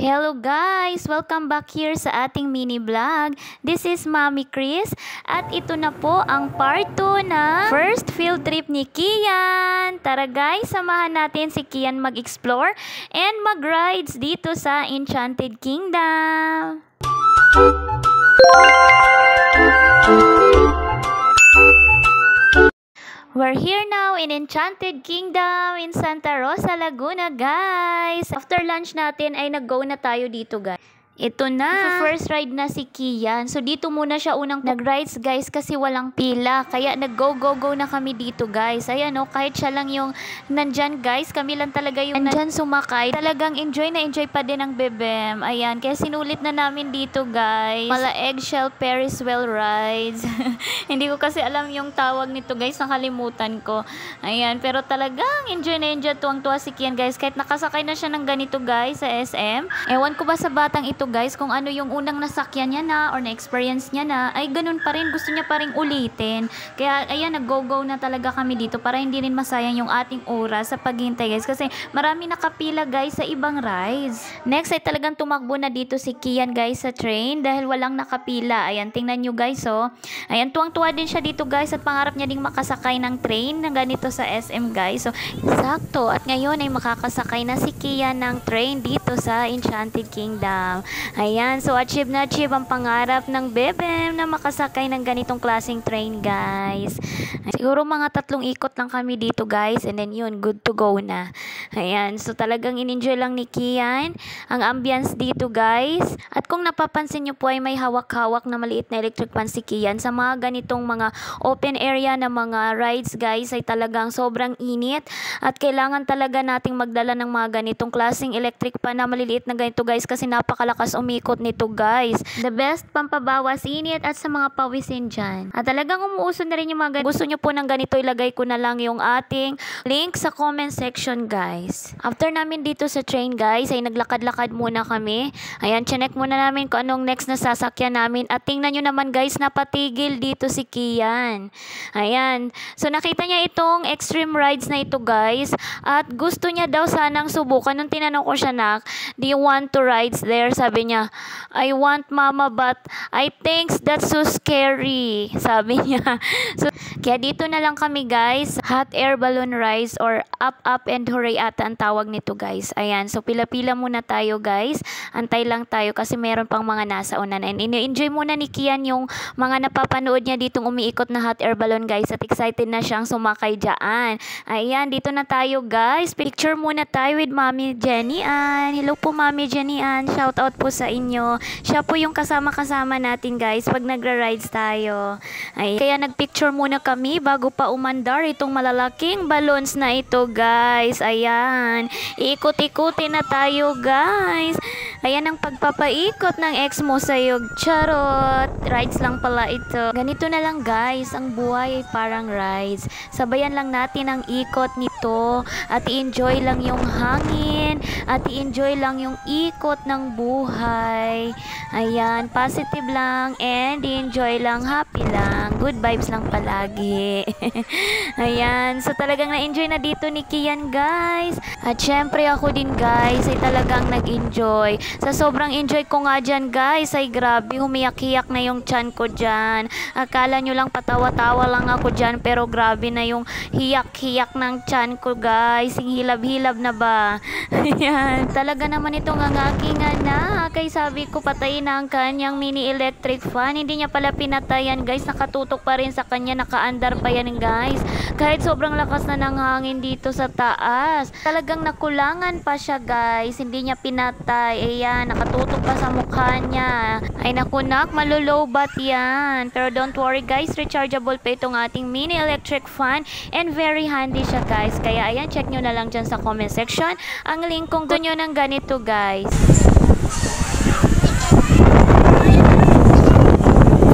Hello guys! Welcome back here sa ating mini vlog. This is Mommy Chris at ito na po ang part 2 na first field trip ni Kian. Tara guys, samahan natin si Kian mag-explore and mag-rides dito sa Enchanted Kingdom. We're here now in Enchanted Kingdom in Santa Rosa, Laguna, guys. After lunch natin ay nag-go na tayo dito, guys. Ito na. First ride na si Kian. So, dito muna siya unang nag-rides, guys, kasi walang pila. Kaya nag-go na kami dito, guys. Ayan, kahit siya lang yung nandyan, guys. Kami lang talaga yung nandyan sumakay. Talagang enjoy na enjoy pa din ang bebem. Ayan, kaya sinulit na namin dito, guys. Mala eggshell Ferris wheel rides. Hindi ko kasi alam yung tawag nito, guys. Nakalimutan ko. Ayan, pero talagang enjoy na enjoy. Tuwang-tuwa si Kian, guys. Kahit nakasakay na siya ng ganito, guys, sa SM. Ewan ko ba sa batang ito, guys, kung ano yung unang nasakyan niya na or na-experience niya na, ay ganun pa rin, gusto niya pa rin ulitin. Kaya ayan, nag-go na talaga kami dito para hindi rin masayang yung ating oras sa paghintay, guys, kasi marami nakapila, guys, sa ibang rides. Next ay talagang tumakbo na dito si Kian, guys, sa train dahil walang nakapila. Ayan, tingnan nyo, guys, ayan, tuwang-tuwa din siya dito, guys, at pangarap niya ding makasakay ng train na ganito sa SM, guys. So, sakto, at ngayon ay makakasakay na si Kian ng train dito sa Enchanted Kingdom. Ayan, so achieve na achieve ang pangarap ng bebem na makasakay ng ganitong klaseng train, guys. Siguro mga 3 ikot lang kami dito, guys, and then yun, good to go na. Ayan, so talagang in-enjoy lang ni Kian ang ambience dito, guys. At kung napapansin nyo po ay may hawak-hawak na maliit na electric fan si Kian. Sa mga ganitong mga open area na mga rides, guys, ay talagang sobrang init at kailangan talaga nating magdala ng mga ganitong klaseng electric fan na maliliit na ganito, guys, kasi napakalakas umikot nito, guys. The best pampabawas init at sa mga pawisin dyan. At talagang umuuso na rin yung mga gusto nyo po ng ganito, ilagay ko na lang yung ating link sa comment section, guys. After namin dito sa train, guys, ay naglakad-lakad muna kami. Ayan, chinek muna namin kung anong next na sasakyan namin. At tingnan nyo naman, guys, napatigil dito si Kian. Ayan. So, nakita niya itong extreme rides na ito, guys. At gusto niya daw sanang subukan. Nung tinanong ko siya, nak, do you want to rides there? Sabi niya, I want, mama, but I think that's so scary. Sabi niya. So, kaya dito na lang kami, guys. Hot air balloon rides or up and hooray ata ang tawag nito, guys. Ayan. So, pila-pila muna tayo, guys. Antay lang tayo kasi meron pang mga nasa unan. And enjoy muna ni Kian yung mga napapanood niya ditong umiikot na hot air balloon, guys. At excited na siyang sumakay dyan. Ayan. Dito na tayo, guys. Picture muna tayo with Mami Jenny Ann. Hello po, Mami Jenny Ann. Shout out po sa inyo. Siya po yung kasama-kasama natin, guys, pag nagra-rides tayo. Ay, kaya nagpicture muna kami bago pa umandar itong malalaking balloons na ito, guys. Ayan. Iikot-ikutin na tayo, guys. Ayan ang pagpapaikot ng ex mo sa'yo. Charot. Rides lang pala ito. Ganito na lang, guys. Ang buhay ay parang rides. Sabayan lang natin ang ikot nito at i-enjoy lang yung hangin at i-enjoy lang yung ikot ng buhay. Ayan, positive lang and enjoy lang, happy lang, good vibes lang palagi. Ayan, so talagang na-enjoy na dito ni Kian, guys. At syempre ako din, guys, ay talagang nag-enjoy. Sa sobrang enjoy ko nga dyan, guys, ay grabe, humiyak-hiyak na yung tiyan ko dyan. Akala nyo lang patawa-tawa lang ako dyan, pero grabe na yung hiyak-hiyak ng tiyan ko, guys. Yung hilab-hilab na ba? Ayan, talaga naman itong ang aking anak. Kay sabi ko patayin na ang kanyang mini electric fan. Hindi niya pala pinatayan, guys. Nakatutok pa rin sa kanya. Nakaandar pa yan, guys. Kahit sobrang lakas na ng hangin dito sa taas. Talagang nakulangan pa siya, guys. Hindi niya pinatay. Ayan, nakatutok pa sa mukha niya. Ay naku, nak, malulobat yan. Pero don't worry, guys. Rechargeable pa itong ating mini electric fan. And very handy siya, guys. Kaya ayan, check nyo na lang dyan sa comment section ang link kung gusto nyo ng ganito, guys.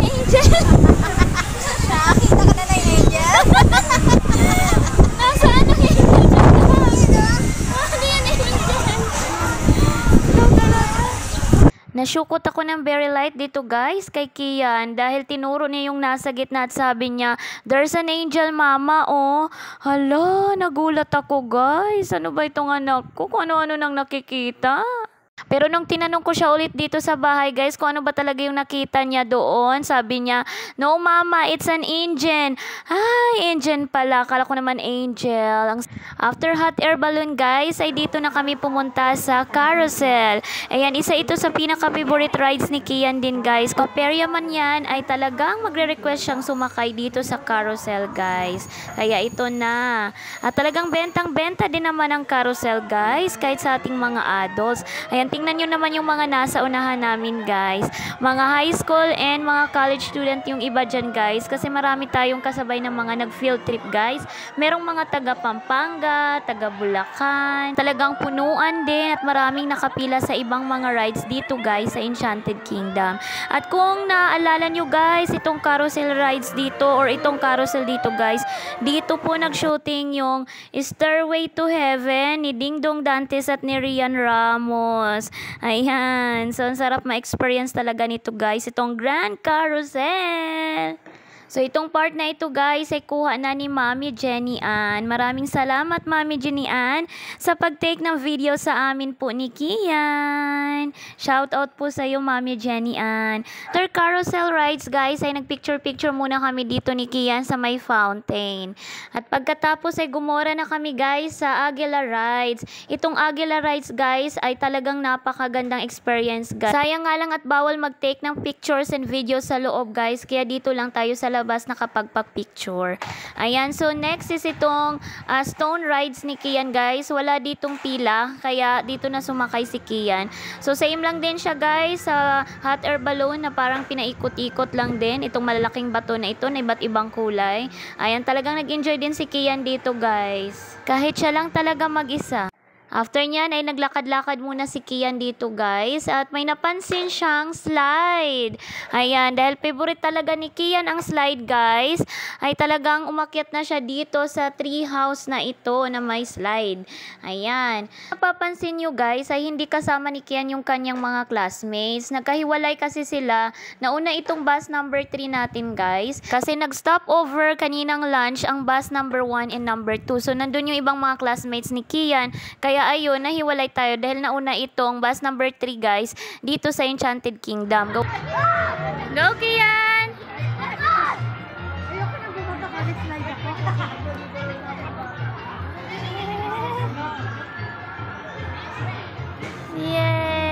Angel! Nakakita ka na ng Angel? Nasaan ang Angel? Hindi yan Angel. Nasyukot ako ng very light dito, guys, kay Kian dahil tinuro niya yung nasa gitna at sabi niya, there's an angel, mama, oh. Hala, nagulat ako, guys. Ano ba itong anak ko? Kung ano-ano nang nakikita. Pero nung tinanong ko siya ulit dito sa bahay, guys, kung ano ba talaga yung nakita niya doon, sabi niya, "No, mama, it's an engine." Ay, engine pala. Akala ko naman angel. After hot air balloon, guys, ay dito na kami pumunta sa carousel. Ayan, isa ito sa pinaka-favorite rides ni Kian din, guys. Kapperya man yan, ay talagang magre-request siyang sumakay dito sa carousel, guys. Kaya ito na. At talagang bentang-benta din naman ang carousel, guys, kahit sa ating mga adults. Ayan, tingnan nyo naman yung mga nasa unahan namin, guys. Mga high school and mga college student yung iba dyan, guys. Kasi marami tayong kasabay ng mga nag-field trip, guys. Merong mga taga Pampanga, taga Bulacan. Talagang punuan din at maraming nakapila sa ibang mga rides dito, guys, sa Enchanted Kingdom. At kung naaalala nyo, guys, itong carousel rides dito or itong carousel dito, guys, dito po nag-shooting yung Stairway to Heaven ni Ding Dong Dantes at ni Rian Ramos. Ayan. So, ang sarap ma-experience talaga nito, guys. Itong Grand Carousel. So, itong part na ito, guys, ay kuha na ni Mami Jenny Ann. Maraming salamat, Mami Jenny Ann, sa pag-take ng video sa amin po ni Kian. Shout out po sa iyo, Mami Jenny Ann. After carousel rides, guys, ay nagpicture-picture muna kami dito ni Kian sa may fountain. At pagkatapos ay gumora na kami, guys, sa Agila Rides. Itong Agila Rides, guys, ay talagang napakagandang experience, guys. Sayang nga lang at bawal mag-take ng pictures and videos sa loob, guys. Kaya dito lang tayo sa labas nakapagpa-picture. Ayan, so next is itong stone rides ni Kian, guys. Wala ditong pila, kaya dito na sumakay si Kian. So same lang din siya, guys, sa hot air balloon na parang pinaikot-ikot lang din. Itong malalaking bato na ito na iba't ibang kulay. Ayan, talagang nag-enjoy din si Kian dito, guys. Kahit siya lang talaga mag-isa. After nyan ay naglakad-lakad muna si Kian dito, guys, at may napansin siyang slide. Ayan, dahil favorite talaga ni Kian ang slide, guys, ay talagang umakyat na siya dito sa tree house na ito na may slide. Ayan. Napapansin nyo, guys, ay hindi kasama ni Kian yung kanyang mga classmates. Nagkahiwalay kasi sila. Nauna itong bus number 3 natin, guys, kasi nag-stop over kaninang lunch ang bus number 1 and number 2. So, nandun yung ibang mga classmates ni Kian. Kaya ayun, nahiwalay tayo dahil nauna itong bus number 3, guys, dito sa Enchanted Kingdom. Go! Go, Kian! Ayoko nang bumaba ka, slide ako. Yay!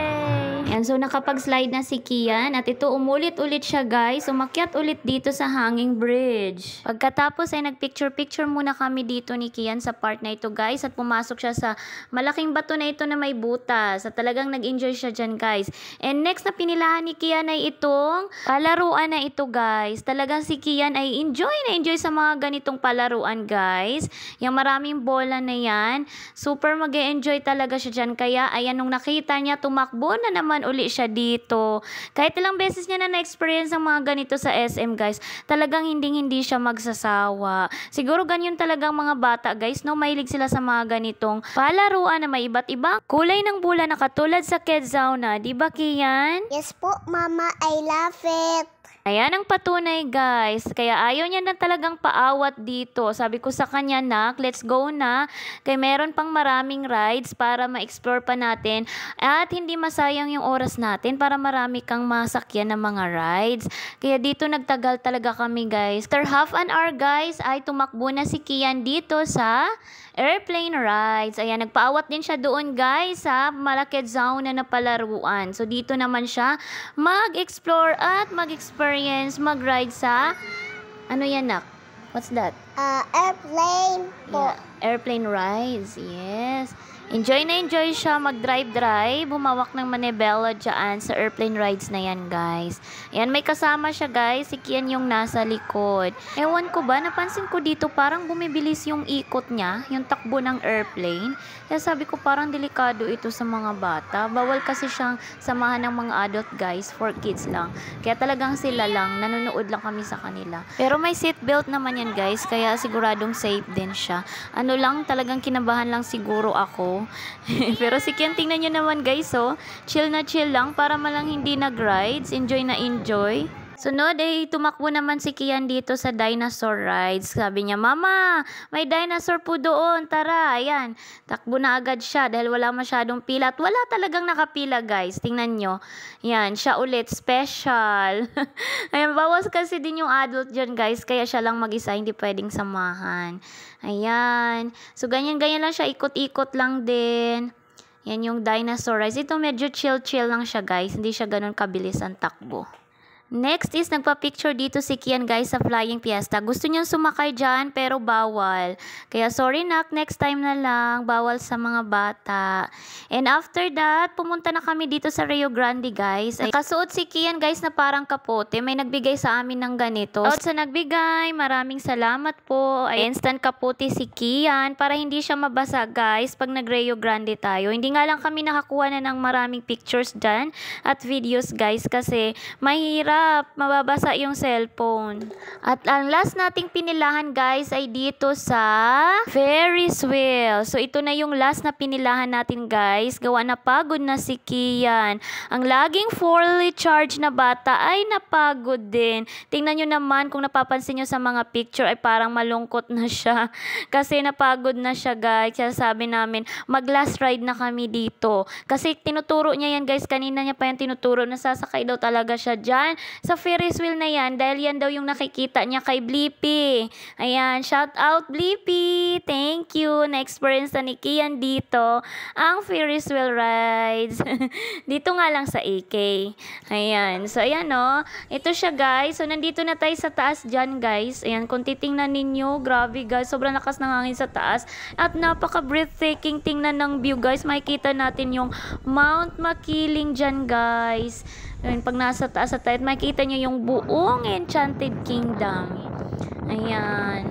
And so, nakapag-slide na si Kian at ito umulit-ulit siya, guys. Umakyat ulit dito sa hanging bridge. Pagkatapos ay nagpicture-picture muna kami dito ni Kian sa part na ito, guys, at pumasok siya sa malaking bato na ito na may butas. At talagang nag-enjoy siya dyan, guys. And next na pinilahan ni Kian ay itong palaruan na ito, guys. Talagang si Kian ay enjoy na enjoy sa mga ganitong palaruan, guys. Yung maraming bola na yan. Super mag-enjoy talaga siya dyan. Kaya, ayan, nung nakita niya, tumakbo na naman uli siya dito. Kahit ilang beses niya na na-experience ang mga ganito sa SM, guys, talagang hindi siya magsasawa. Siguro ganyan talagang mga bata, guys, no? Mahilig sila sa mga ganitong palaruan na may iba't ibang kulay ng bola na katulad sa Kedzauna. Di ba, Kian? Yes po, Mama. I love it. Ayan ang patunay, guys. Kaya ayaw niya na talagang paawat dito. Sabi ko sa kanya, nak, let's go na. Kaya meron pang maraming rides para ma-explore pa natin. At hindi masayang yung oras natin para marami kang masakyan ng mga rides. Kaya dito nagtagal talaga kami, guys. After half an hour, guys, ay tumakbo na si Kian dito sa airplane rides. Ayan, nagpaawat din siya doon, guys, sa Kedzauna na palaruan. So, dito naman siya mag-explore at mag-experience, mag-ride sa, ano yan, nak? What's that? Airplane po. Yeah, airplane rides, yes. Enjoy na enjoy siya mag-drive-drive, humawak ng manibela dyan sa airplane rides na yan, guys. Ayan, may kasama siya, guys. Si Kian yung nasa likod. Ewan ko ba, napansin ko dito parang bumibilis yung ikot niya, yung takbo ng airplane. Kaya sabi ko parang delikado ito sa mga bata. Bawal kasi siyang samahan ng mga adult, guys, for kids lang. Kaya talagang sila lang, nanonood lang kami sa kanila. Pero may seatbelt naman yan, guys, kaya siguradong safe din siya. Ano lang, talagang kinabahan lang siguro ako. Pero si Kian, tingnan nyo naman, guys, oh. Chill na chill lang para malang hindi nag-rides. Enjoy na enjoy. Sunod ay tumakbo naman si Kian dito sa dinosaur rides. Sabi niya, Mama, may dinosaur po doon. Tara, ayan. Takbo na agad siya dahil wala masyadong pila. At wala talagang nakapila, guys. Tingnan nyo. Yan, siya ulit. Special. Ayan, bawas kasi din yung adult dyan, guys. Kaya siya lang mag-isa. Hindi pwedeng samahan. Ayan. So, ganyan-ganyan lang siya. Ikot-ikot lang din. Yan yung dinosaur rides. Ito medyo chill-chill lang siya, guys. Hindi siya ganun kabilis ang takbo. Next is, nagpa-picture dito si Kian, guys, sa Flying Fiesta. Gusto niyang sumakay dyan, pero bawal. Kaya, sorry nak, next time na lang. Bawal sa mga bata. And after that, pumunta na kami dito sa Rio Grande, guys. Nakasuot si Kian, guys, na parang kapote. May nagbigay sa amin ng ganito. At sa nagbigay, maraming salamat po. Ay, instant kapote si Kian para hindi siya mabasa, guys, pag nag-Rio Grande tayo. Hindi nga lang kami nakakuha na ng maraming pictures dyan at videos, guys, kasi mahirap. Mababasa yung cellphone. At ang last nating pinilahan, guys, ay dito sa Ferris wheel. So, ito na yung last na pinilahan natin, guys. Gawa na pagod na si Kian. Ang laging fully charged na bata ay napagod din. Tingnan nyo naman kung napapansin nyo sa mga picture ay parang malungkot na siya. Kasi napagod na siya, guys. Kaya sabi namin, mag-last ride na kami dito. Kasi tinuturo niya yan, guys. Kanina niya pa yan tinuturo. Nasasakay daw talaga siya dyan sa Ferris wheel na yan dahil yan daw yung nakikita niya kay Blippi. Ayan, shout out Blippi. Thank you. Na-experience na ni Kian dito ang Ferris wheel rides. Dito nga lang sa AK. Ayan. So, ayan o. Ito siya, guys. So, nandito na tayo sa taas dyan, guys. Ayan, kung titingnan ninyo, grabe, guys. Sobrang lakas ng hangin sa taas. At napaka-breathtaking tingnan ng view, guys. Makikita natin yung Mount Makiling dyan, guys. Ayun, pag nasa taas at tayo, makikita nyo yung buong Enchanted Kingdom. Ayan.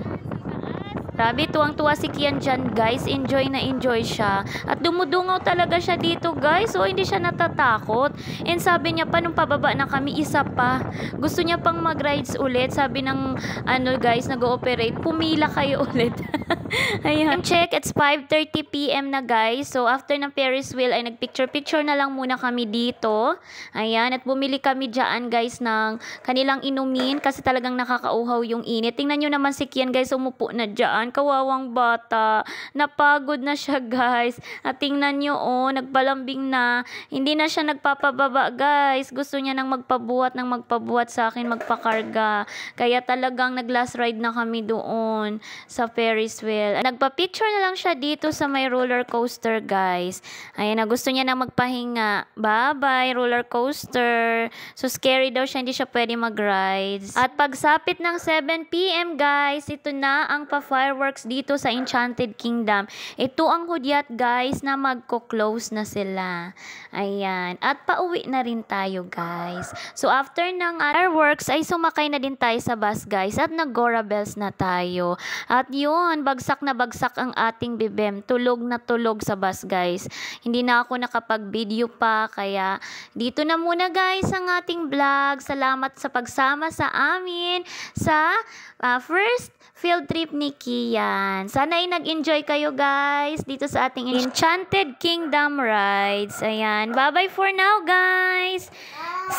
Grabe, tuwang-tuwa si Kian dyan, guys. Enjoy na enjoy siya. At dumudungaw talaga siya dito, guys. So, hindi siya natatakot. And sabi niya pa, nung pababa na kami, isa pa. Gusto niya pang mag-rides ulit. Sabi ng, guys, nag-ooperate, pumila kayo ulit. Ayan. Check, it's 5:30 PM na, guys. So, after ng Ferris wheel, ay nagpicture-picture na lang muna kami dito. Ayan. At bumili kami dyan, guys, ng kanilang inumin kasi talagang nakakauhaw yung init. Tingnan nyo naman si Kian, guys, umupo na dyan. Kawawang bata. Napagod na siya, guys. At tingnan nyo, oh, nagpalambing na. Hindi na siya nagpapababa, guys. Gusto niya nang magpabuhat sa akin, magpakarga. Kaya talagang nag-last ride na kami doon sa Ferris wheel. Nagpa-picture na lang siya dito sa may roller coaster, guys. Ayan na, gusto niya nang magpahinga. Bye-bye, roller coaster. So, scary daw siya. Hindi siya pwede mag-rides. At pagsapit ng 7 PM, guys, ito na ang pa-fireworks dito sa Enchanted Kingdom. Ito ang hudyat, guys, na magko-close na sila. Ayan. At pauwi na rin tayo, guys. So, after ng fireworks, ay sumakay na din tayo sa bus, guys. At nag-Gora Bells na tayo. At yun, bagsak na bagsak ang ating bibem. Tulog na tulog sa bus, guys. Hindi na ako nakapag-video pa. Kaya, dito na muna, guys, ang ating vlog. Salamat sa pagsama sa amin sa first field trip ni Kian. Sana ay nag-enjoy kayo, guys, dito sa ating Enchanted Kingdom rides. Ayan. Bye-bye for now, guys.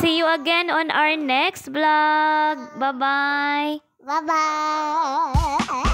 See you again on our next vlog. Bye-bye. Bye-bye.